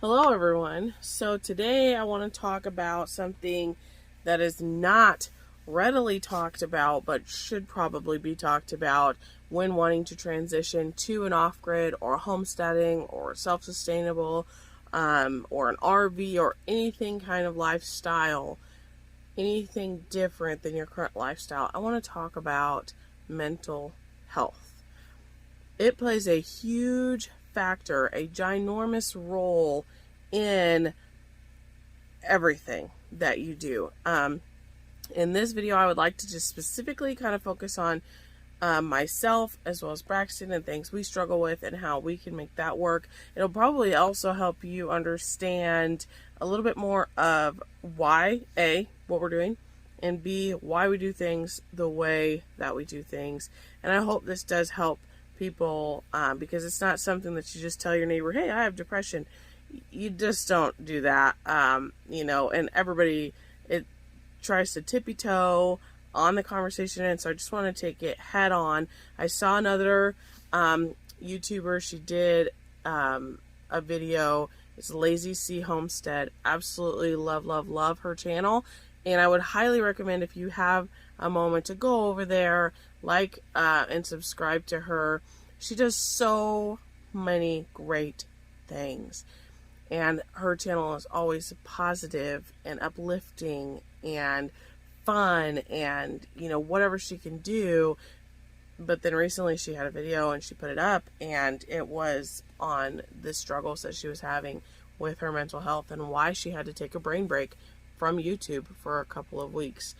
Hello everyone. So today I want to talk about something that is not readily talked about but should probably be talked about when wanting to transition to an off-grid or homesteading or self-sustainable or an RV or anything kind of lifestyle, anything different than your current lifestyle. I want to talk about mental health. It plays a huge factor, a ginormous role in everything that you do. In this video, I would like to just specifically kind of focus on myself as well as Braxton and things we struggle with and how we can make that work. It'll probably also help you understand a little bit more of why, A, what we're doing, and B, why we do things the way that we do things. And I hope this does help people because it's not something that you just tell your neighbor, hey, I have depression. You just don't do that, and everybody, it tries to tippy-toe on the conversation, and so I just want to take it head on. I saw another YouTuber, she did a video, it's Lazy C Homestead. Absolutely love her channel, and I would highly recommend, if you have a moment, to go over there, and subscribe to her. She does so many great things, and her channel is always positive and uplifting and fun and whatever she can do. But then recently she had a video and she put it up, and it was on the struggles that she was having with her mental health and why she had to take a brain break from YouTube for a couple of weeks.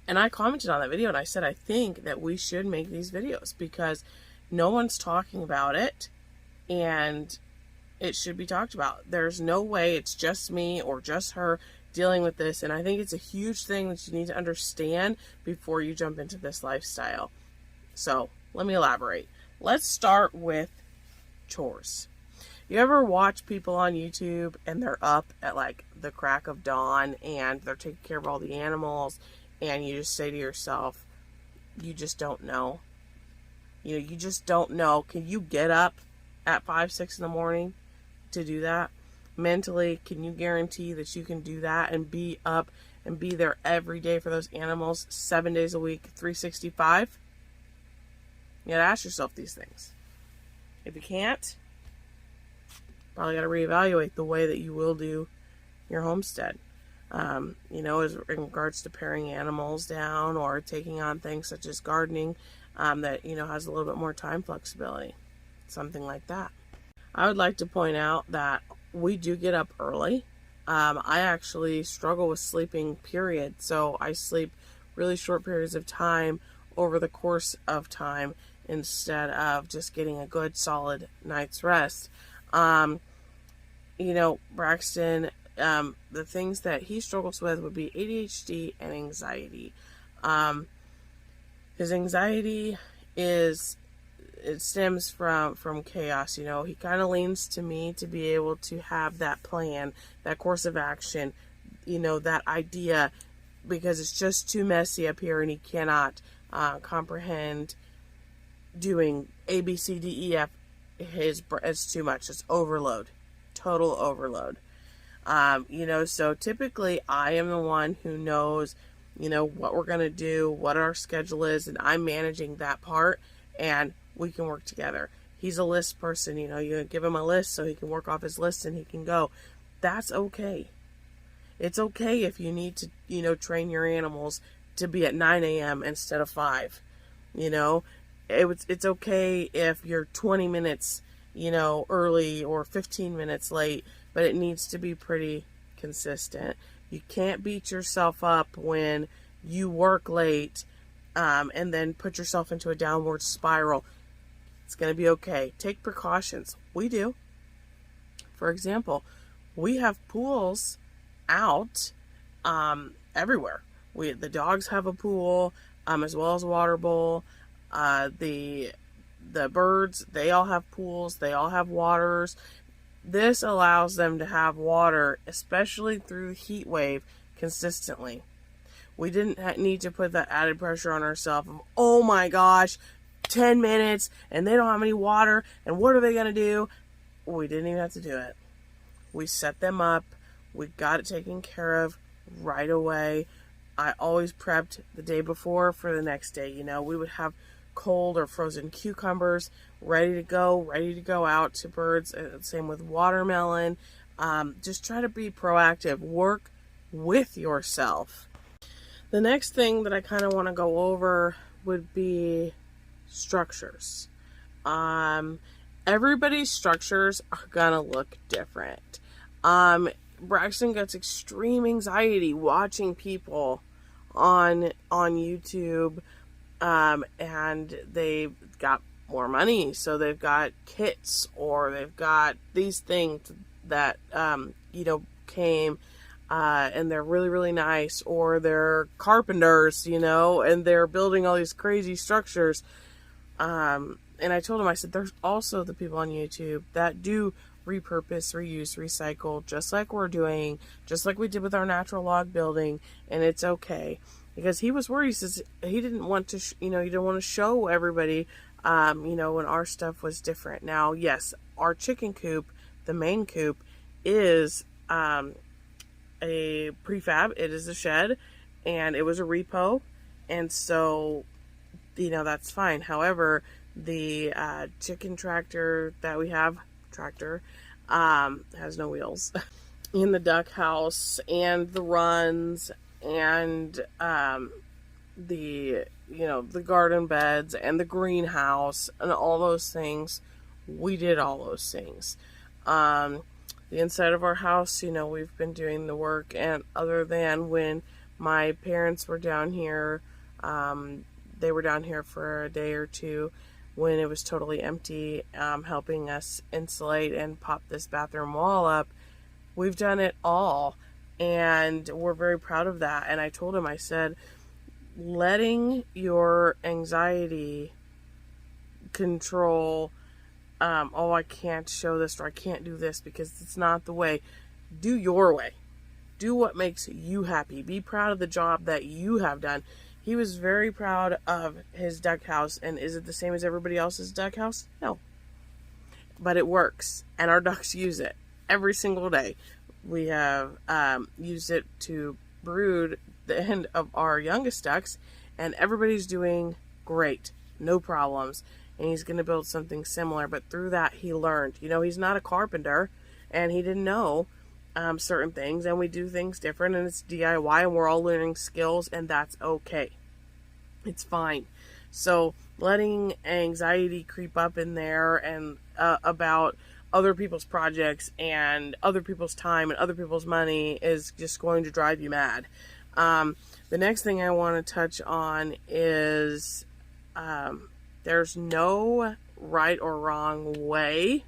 And I commented on that video and I said, I think that we should make these videos because no one's talking about it and it should be talked about. There's no way it's just me or just her dealing with this, and I think it's a huge thing that you need to understand before you jump into this lifestyle. So let me elaborate. Let's start with chores. You ever watch people on YouTube and they're up at the crack of dawn and they're taking care of all the animals, and you just say to yourself, you just don't know. You just don't know. Can you get up at 5, 6 in the morning to do that? Mentally, can you guarantee that you can do that and be up and be there every day for those animals 7 days a week, 365? You gotta ask yourself these things. If you can't, probably gotta reevaluate the way that you will do your homestead. As in regards to paring animals down or taking on things such as gardening that, has a little bit more time flexibility. Something like that. I would like to point out that we do get up early. I actually struggle with sleeping, period. So I sleep really short periods of time over the course of time instead of just getting a good solid night's rest. Braxton, the things that he struggles with would be ADHD and anxiety. His anxiety it stems from chaos. He kind of leans to me to be able to have that plan, that course of action, that idea, because it's just too messy up here and he cannot comprehend doing A, B, C, D, E, F. It's too much. It's overload, total overload. So typically I am the one who knows, what we're going to do, what our schedule is, and I'm managing that part, and we can work together. He's a list person, you give him a list so he can work off his list and he can go. That's okay. It's okay if you need to, train your animals to be at 9 a.m. instead of 5. It's okay if you're 20 minutes, early or 15 minutes late, but it needs to be pretty consistent. You can't beat yourself up when you work late and then put yourself into a downward spiral. It's going to be okay. Take precautions. We do. For example, we have pools out everywhere. The dogs have a pool as well as a water bowl. The birds, they all have pools. They all have waters. This allows them to have water, especially through the heat wave, consistently. We didn't need to put that added pressure on ourselves of, oh my gosh, 10 minutes and they don't have any water and what are they going to do? We didn't even have to do it. We set them up. We got it taken care of right away. I always prepped the day before for the next day. You know, we would have cold or frozen cucumbers ready to go out to birds. Same with watermelon. Just try to be proactive. Work with yourself. The next thing that I kind of want to go over would be structures. Everybody's structures are gonna look different. Braxton gets extreme anxiety watching people on YouTube, and they've got more money, so they've got kits, or they've got these things that came, and they're really, really nice, or they're carpenters, and they're building all these crazy structures. And I told him, I said, there's also the people on YouTube that do repurpose, reuse, recycle, just like we're doing, just like we did with our natural log building, and it's okay. Because he was worried, he says he didn't want to, he didn't want to show everybody, when our stuff was different. Now, yes, our chicken coop, the main coop, is a prefab. It is a shed, and it was a repo, and so, that's fine. However, the chicken tractor that we have, has no wheels. In the duck house and the runs and the garden beds and the greenhouse and all those things, we did all those things. The inside of our house, we've been doing the work, and other than when my parents were down here, they were down here for a day or two when it was totally empty, helping us insulate and pop this bathroom wall up. We've done it all, and we're very proud of that. And I told him, I said, letting your anxiety control, I can't show this, or I can't do this because it's not the way. Do your way. Do what makes you happy. Be proud of the job that you have done. He was very proud of his duck house. And is it the same as everybody else's duck house? No. But it works. And our ducks use it every single day. We have used it to brood the end of our youngest ducks. And everybody's doing great. No problems. And he's going to build something similar. But through that, he learned. He's not a carpenter. And he didn't know certain things, and we do things different, and it's DIY, and we're all learning skills, and that's okay. It's fine. So letting anxiety creep up in there and about other people's projects and other people's time and other people's money is just going to drive you mad. The next thing I want to touch on is there's no right or wrong way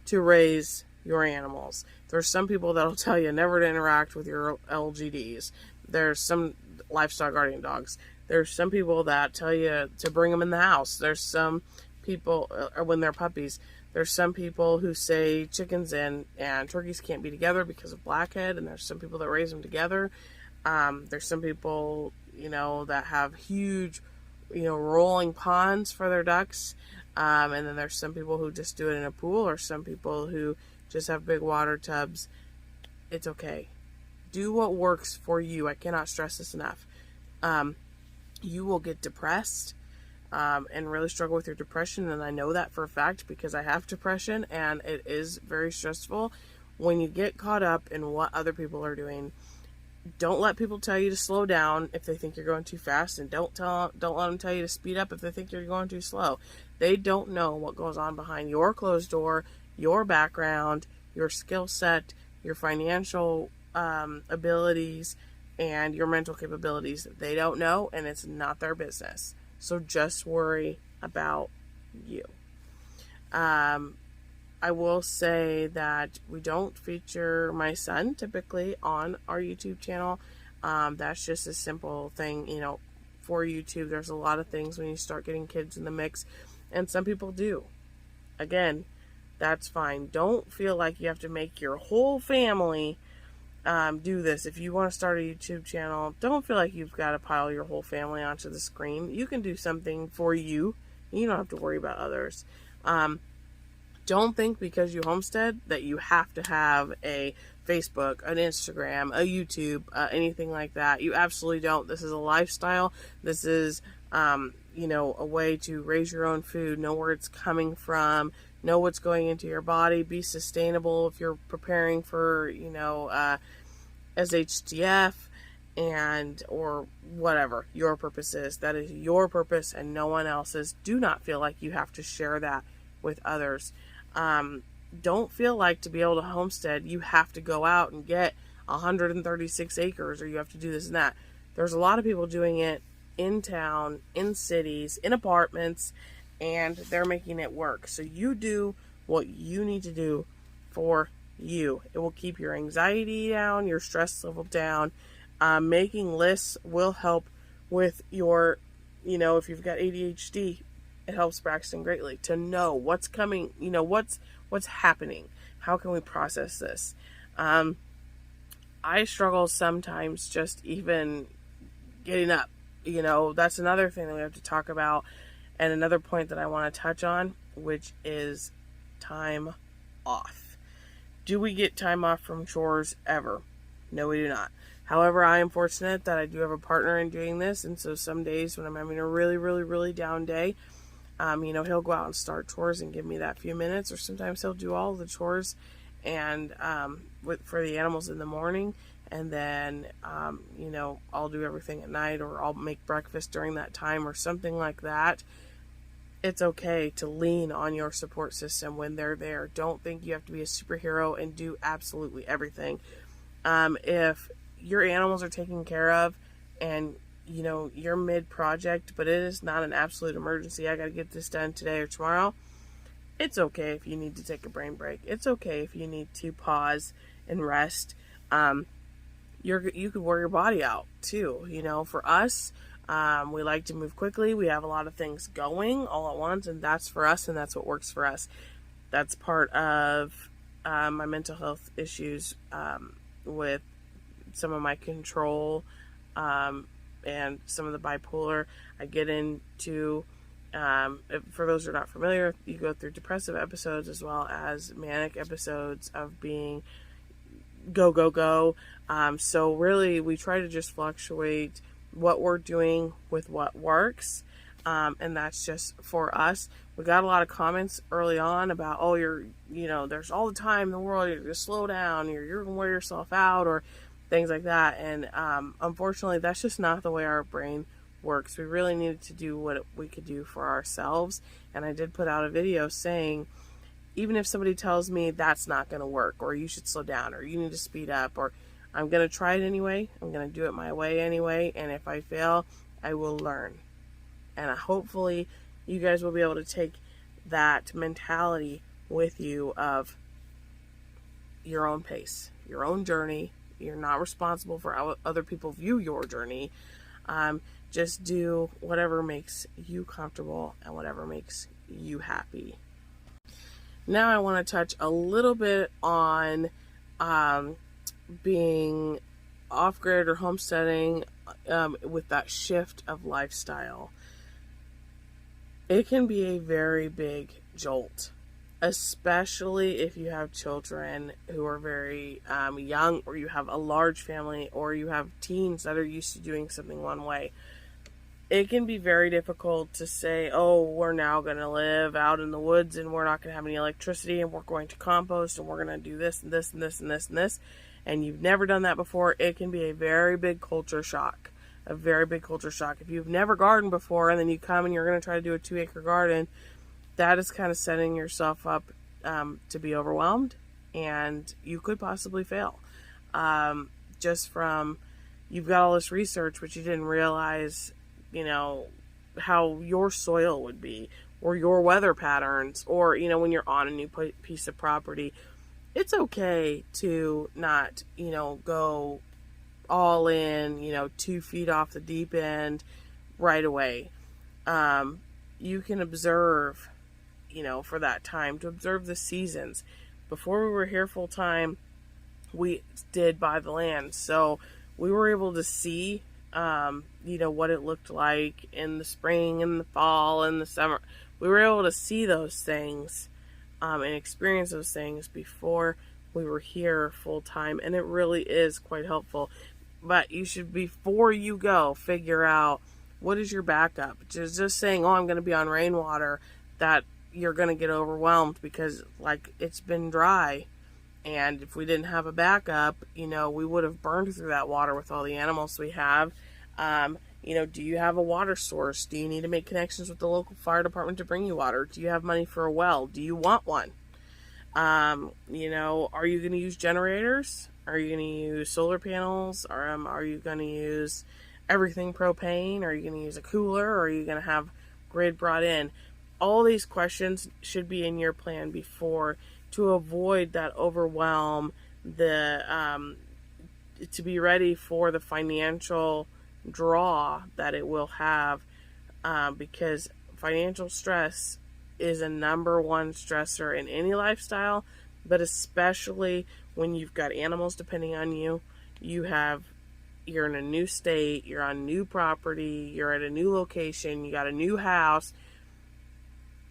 to raise your animals. There's some people that'll tell you never to interact with your LGDs. There's some livestock guardian dogs. There's some people that tell you to bring them in the house. There's some people, when they're puppies, there's some people who say chickens and turkeys can't be together because of blackhead, and there's some people that raise them together. There's some people, that have huge, rolling ponds for their ducks. And then there's some people who just do it in a pool, or some people who just have big water tubs. It's okay. Do what works for you. I cannot stress this enough. You will get depressed and really struggle with your depression, and I know that for a fact because I have depression, and it is very stressful when you get caught up in what other people are doing. Don't let people tell you to slow down if they think you're going too fast, and don't let them tell you to speed up if they think you're going too slow. They don't know what goes on behind your closed door, your background, your skill set, your financial abilities, and your mental capabilities. They don't know, and it's not their business. So just worry about you. I will say that we don't feature my son typically on our YouTube channel. That's just a simple thing, for YouTube. There's a lot of things when you start getting kids in the mix, and some people do. Again, that's fine. Don't feel like you have to make your whole family do this. If you want to start a YouTube channel, don't feel like you've got to pile your whole family onto the screen. You can do something for you. You don't have to worry about others. Don't think because you homestead that you have to have a Facebook, an Instagram, a YouTube, anything like that. You absolutely don't. This is a lifestyle. This is, a way to raise your own food, know where it's coming from, know what's going into your body, be sustainable if you're preparing for, SHTF or whatever your purpose is. That is your purpose and no one else's. Do not feel like you have to share that with others. Don't feel like to be able to homestead, you have to go out and get 136 acres or you have to do this and that. There's a lot of people doing it in town, in cities, in apartments, and they're making it work. So you do what you need to do for you. It will keep your anxiety down, your stress level down. Making lists will help with your, if you've got ADHD, it helps Braxton greatly to know what's coming, what's happening. How can we process this? I struggle sometimes just even getting up. That's another thing that we have to talk about. And another point that I want to touch on, which is time off. Do we get time off from chores ever? No, we do not. However, I am fortunate that I do have a partner in doing this. And so some days when I'm having a really, really, really down day, he'll go out and start chores and give me that few minutes, or sometimes he'll do all the chores and for the animals in the morning, and then I'll do everything at night, or I'll make breakfast during that time or something like that. It's okay to lean on your support system when they're there. Don't think you have to be a superhero and do absolutely everything. If your animals are taken care of and you're mid-project, but it is not an absolute emergency, I got to get this done today or tomorrow, it's okay if you need to take a brain break. It's okay if you need to pause and rest. You could wear your body out too. For us, we like to move quickly. We have a lot of things going all at once, and that's for us, and that's what works for us. That's part of my mental health issues with some of my control and some of the bipolar. I get into, for those who are not familiar, you go through depressive episodes as well as manic episodes of being go. So really we try to just fluctuate what we're doing with what works. And that's just for us. We got a lot of comments early on about, there's all the time in the world, you're going to slow down, you're going to wear yourself out, or things like that. And unfortunately, that's just not the way our brain works. We really needed to do what we could do for ourselves. And I did put out a video saying, even if somebody tells me that's not going to work, or you should slow down, or you need to speed up, or I'm going to try it anyway, I'm going to do it my way anyway, and if I fail, I will learn. And hopefully you guys will be able to take that mentality with you of your own pace, your own journey. You're not responsible for how other people view your journey. Just do whatever makes you comfortable and whatever makes you happy. Now I want to touch a little bit on being off-grid or homesteading with that shift of lifestyle. It can be a very big jolt, especially if you have children who are very young, or you have a large family, or you have teens that are used to doing something one way. It can be very difficult to say, we're now going to live out in the woods and we're not going to have any electricity and we're going to compost and we're going to do this and this and this and this and this, and you've never done that before. It can be a very big culture shock. A very big culture shock. If you've never gardened before and then you come and you're going to try to do a 2-acre garden, that is kind of setting yourself up to be overwhelmed, and you could possibly fail. Just from, you've got all this research, but you didn't realize, how your soil would be, or your weather patterns, or, when you're on a new piece of property. It's okay to not, go all in, 2 feet off the deep end right away. You can observe, for that time, to observe the seasons. Before we were here full time, we did buy the land, so we were able to see, what it looked like in the spring and the fall and the summer. We were able to see those things and experience those things before we were here full time, and it really is quite helpful. But you should, before you go, figure out what is your backup. Just saying, oh, I'm going to be on rainwater, that you're going to get overwhelmed because like it's been dry. And if we didn't have a backup, we would have burned through that water with all the animals we have. Do you have a water source? Do you need to make connections with the local fire department to bring you water? Do you have money for a well? Do you want one? Are you going to use generators? Are you going to use solar panels? Or are you going to use everything propane? Are you going to use a cooler? Or are you going to have grid brought in? All these questions should be in your plan before, to avoid that overwhelm, to be ready for the financial draw that it will have, because financial stress is a number one stressor in any lifestyle, but especially when you've got animals depending on you. You're in a new state, you're on new property, you're at a new location, you got a new house.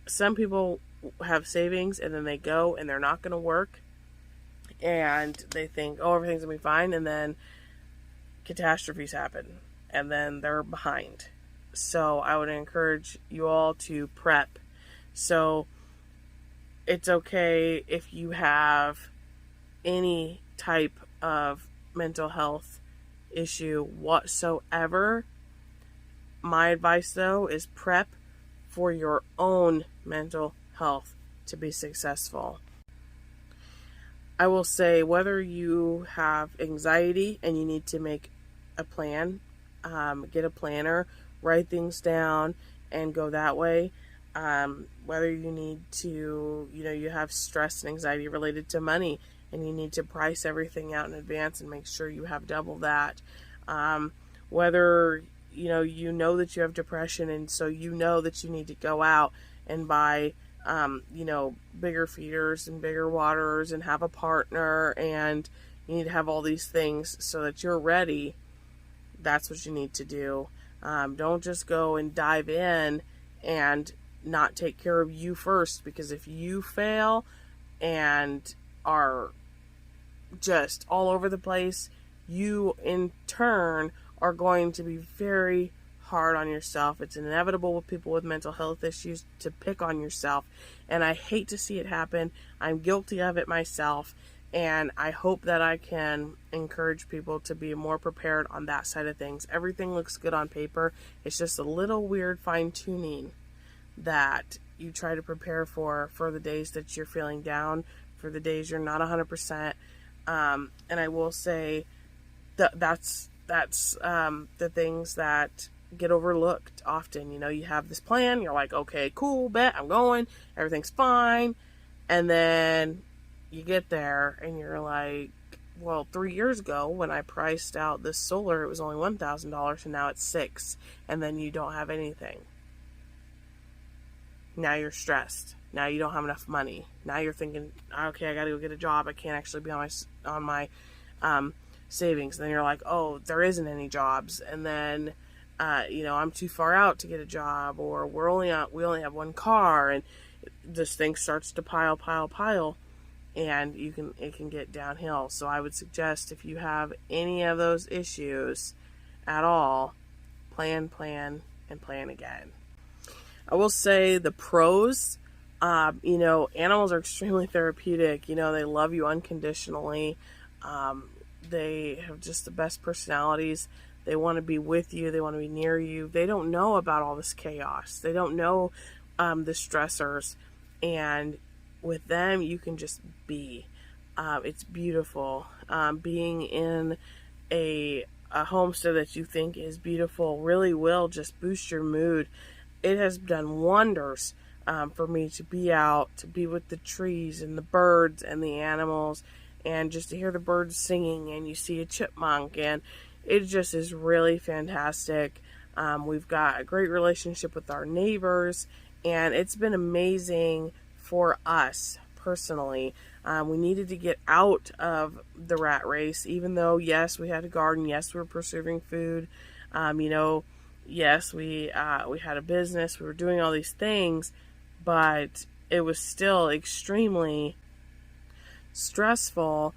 Some people have savings and then they go and they're not going to work, and they think, oh, everything's going to be fine, and then catastrophes happen and then they're behind. So I would encourage you all to prep. So it's okay if you have any type of mental health issue whatsoever. My advice, though, is prep for your own mental health to be successful. I will say, whether you have anxiety and you need to make a plan, get a planner, write things down and go that way. Whether you need to, you have stress and anxiety related to money and you need to price everything out in advance and make sure you have double that. Whether, you know that you have depression, and so that you need to go out and buy, bigger feeders and bigger waterers and have a partner, and you need to have all these things so that you're ready. That's what you need to do. Don't just go and dive in and not take care of you first, because if you fail and are just all over the place, you in turn are going to be very hard on yourself. It's inevitable with people with mental health issues to pick on yourself, and I hate to see it happen. I'm guilty of it myself, and I hope that I can encourage people to be more prepared on that side of things. Everything looks good on paper. It's just a little weird fine-tuning that you try to prepare for the days that you're feeling down, for the days you're not 100%. And I will say that's the things that get overlooked often. You have this plan, you're like, okay, cool, bet, I'm going, everything's fine, and then you get there and you're like, well, 3 years ago when I priced out this solar, it was only $1,000 and now it's $6,000, and then you don't have anything. Now you're stressed. Now you don't have enough money. Now you're thinking, okay, I gotta go get a job. I can't actually be on my savings. And then you're like, oh, there isn't any jobs. And then, I'm too far out to get a job, or we only have one car, and this thing starts to pile, and it can get downhill. So I would suggest, if you have any of those issues at all, plan, and plan again. I will say the pros, animals are extremely therapeutic. They love you unconditionally. They have just the best personalities. They want to be with you. They want to be near you. They don't know about all this chaos. They don't know the stressors. And with them, you can just be. It's beautiful. Being in a homestead that you think is beautiful really will just boost your mood. It has done wonders for me to be out, to be with the trees and the birds and the animals, and just to hear the birds singing, and you see a chipmunk, and it just is really fantastic. We've got a great relationship with our neighbors, and it's been amazing for us personally. We needed to get out of the rat race, even though, yes, we had a garden, yes, we were preserving food, yes, we had a business, we were doing all these things, but it was still extremely stressful.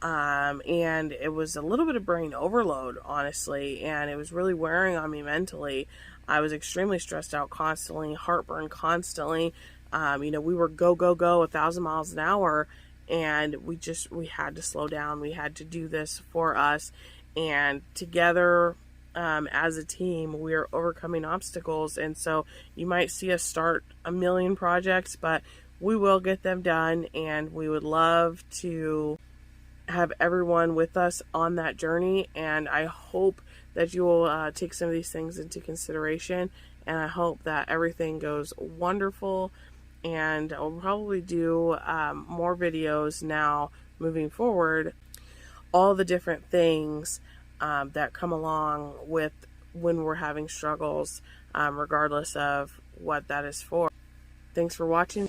And it was a little bit of brain overload, honestly, and it was really wearing on me mentally. I was extremely stressed out constantly, heartburn constantly. We were go, go, go 1,000 miles an hour, and we had to slow down. We had to do this for us, and together, as a team, we are overcoming obstacles. And so you might see us start a million projects, but we will get them done, and we would love to have everyone with us on that journey. And I hope that you will take some of these things into consideration, and I hope that everything goes wonderful. And I'll probably do more videos now moving forward, all the different things that come along with when we're having struggles, regardless of what that is for. Thanks for watching.